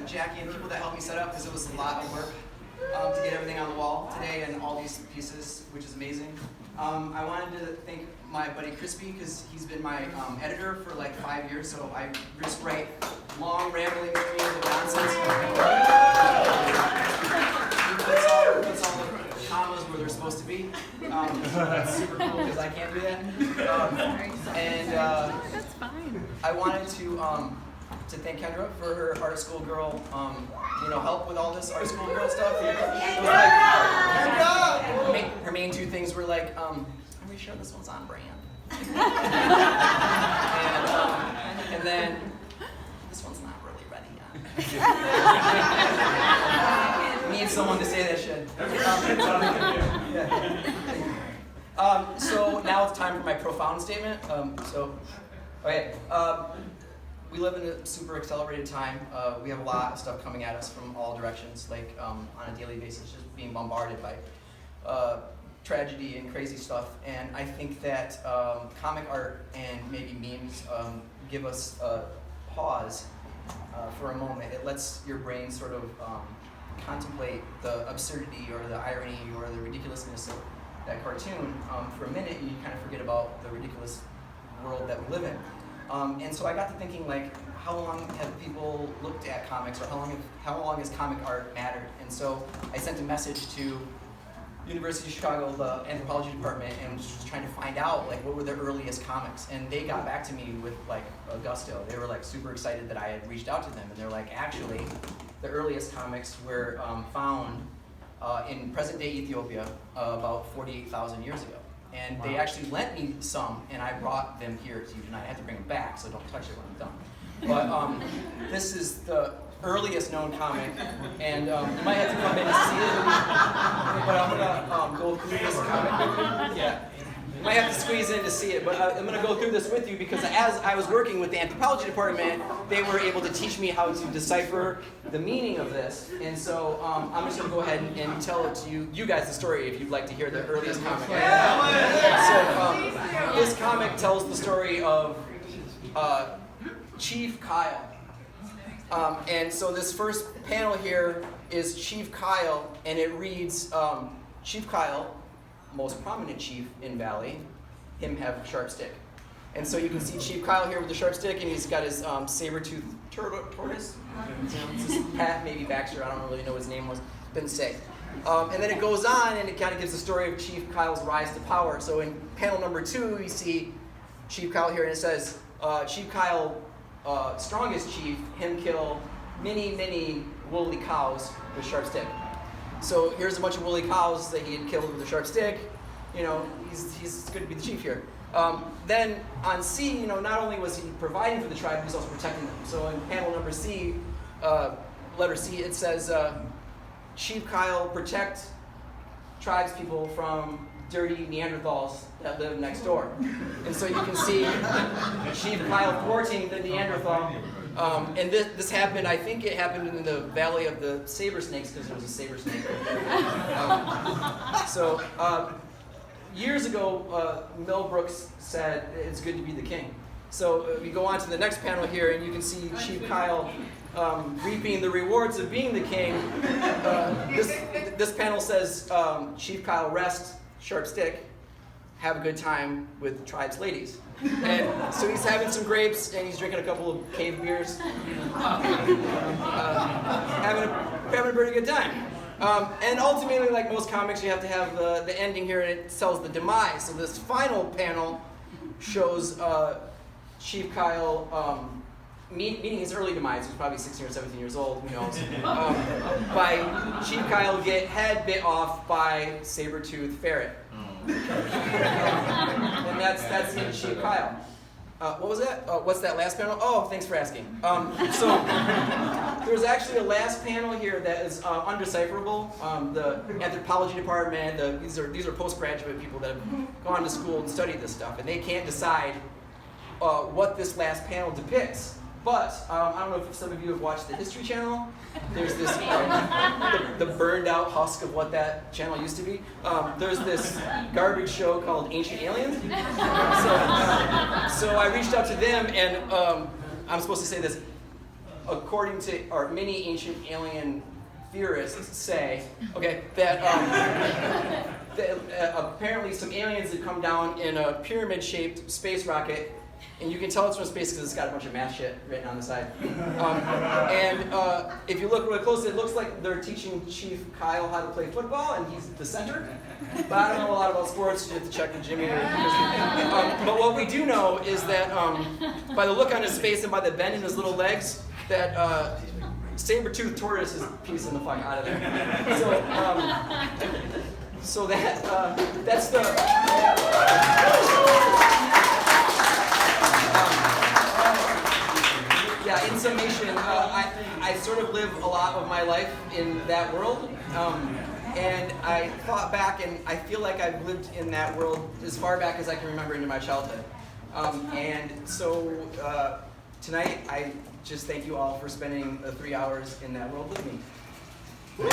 Jackie and people that helped me set up because it was a lot of work to get everything on the wall today and all these pieces, which is amazing. I wanted to thank my buddy Crispy because he's been my editor for like 5 years, so I just write long, rambling streams of nonsense. He puts all the commas where they're supposed to be. That's super cool because I can't do that. That's fine. I wanted to thank Kendra for her art school girl, help with all this art school girl stuff. It was like, her main two things were like, are we sure this one's on brand? and then this one's not really ready yet. Need someone to say that shit. So now it's time for my profound statement. We live in a super accelerated time. We have a lot of stuff coming at us from all directions, like on a daily basis, just being bombarded by tragedy and crazy stuff. And I think that comic art and maybe memes give us a pause for a moment. It lets your brain sort of contemplate the absurdity or the irony or the ridiculousness of that cartoon for a minute, and you kind of forget about the ridiculous world that we live in. And so I got to thinking, like, how long have people looked at comics, or how long has comic art mattered? And so I sent a message to University of Chicago, the anthropology department, and was just trying to find out, like, what were the earliest comics. And they got back to me with, like, a gusto. They were, like, super excited that I had reached out to them. And they're like, actually, the earliest comics were found in present-day Ethiopia about 48,000 years ago. And they actually lent me some, and I brought them here to you tonight. I have to bring them back, so don't touch it when I'm done. But this is the earliest known comic, and you might have to come in to see it. But I'm gonna go through this comic. Yeah, you might have to squeeze in to see it, but I'm gonna go through this with you because as I was working with the anthropology department, they were able to teach me how to decipher the meaning of this. And so I'm just gonna go ahead and tell it to you guys the story if you'd like to hear the earliest comic. So this comic tells the story of Chief Kyle. And so this first panel here is Chief Kyle, and it reads, Chief Kyle, most prominent chief in Valley, him have sharp stick. And so you can see Chief Kyle here with the sharp stick, and he's got his saber-toothed tortoise. It's his Pat, maybe Baxter, I don't really know what his name was, didn't say. And then it goes on, and it kind of gives the story of Chief Kyle's rise to power. So in panel number 2, you see Chief Kyle here, and it says, Chief Kyle, strongest chief, him kill many woolly cows with sharp stick. So here's a bunch of woolly cows that he had killed with a sharp stick. He's good to be the chief here. Then on C, not only was he providing for the tribe, he was also protecting them. So in panel number C, letter C, it says, Chief Kyle protect tribes people from dirty Neanderthals that live next door. And so you can see Chief Kyle thwarting the Neanderthal. And this happened, I think it happened in the Valley of the Saber Snakes because there was a saber snake. Years ago, Mel Brooks said, it's good to be the king. So we go on to the next panel here, and you can see Chief Kyle reaping the rewards of being the king. This panel says, Chief Kyle rest, sharp stick, have a good time with tribe's ladies. And so he's having some grapes, and he's drinking a couple of cave beers, having a pretty good time. And ultimately, like most comics, you have to have the ending here, and it tells the demise. So this final panel shows Chief Kyle meeting his early demise. He was probably 16 or 17 years old, who knows. By Chief Kyle get head bit off by saber-toothed ferret. And that's the end of Chief Kyle. What was that? What's that last panel? Oh, thanks for asking. So there's actually a last panel here that is undecipherable. The anthropology department, these are postgraduate people that have gone to school and studied this stuff, and they can't decide what this last panel depicts. But I don't know if some of you have watched the History Channel. There's this, the burned out husk of what that channel used to be. There's this garbage show called Ancient Aliens. So I reached out to them, and I'm supposed to say this. according to, or many ancient alien theorists say, okay, that, apparently some aliens had come down in a pyramid-shaped space rocket, and you can tell it's from space because it's got a bunch of math shit written on the side. If you look really close, it looks like they're teaching Chief Kyle how to play football, and he's the center. But I don't know a lot about sports. You have to check with Jimmy. But what we do know is that by the look on his face and by the bend in his little legs, that saber-toothed tortoise is piecing the fuck out of there. So that's the. Yeah, in summation, I sort of live a lot of my life in that world, and I thought back, and I feel like I've lived in that world as far back as I can remember into my childhood. And so tonight, I just thank you all for spending the 3 hours in that world with me. Woo!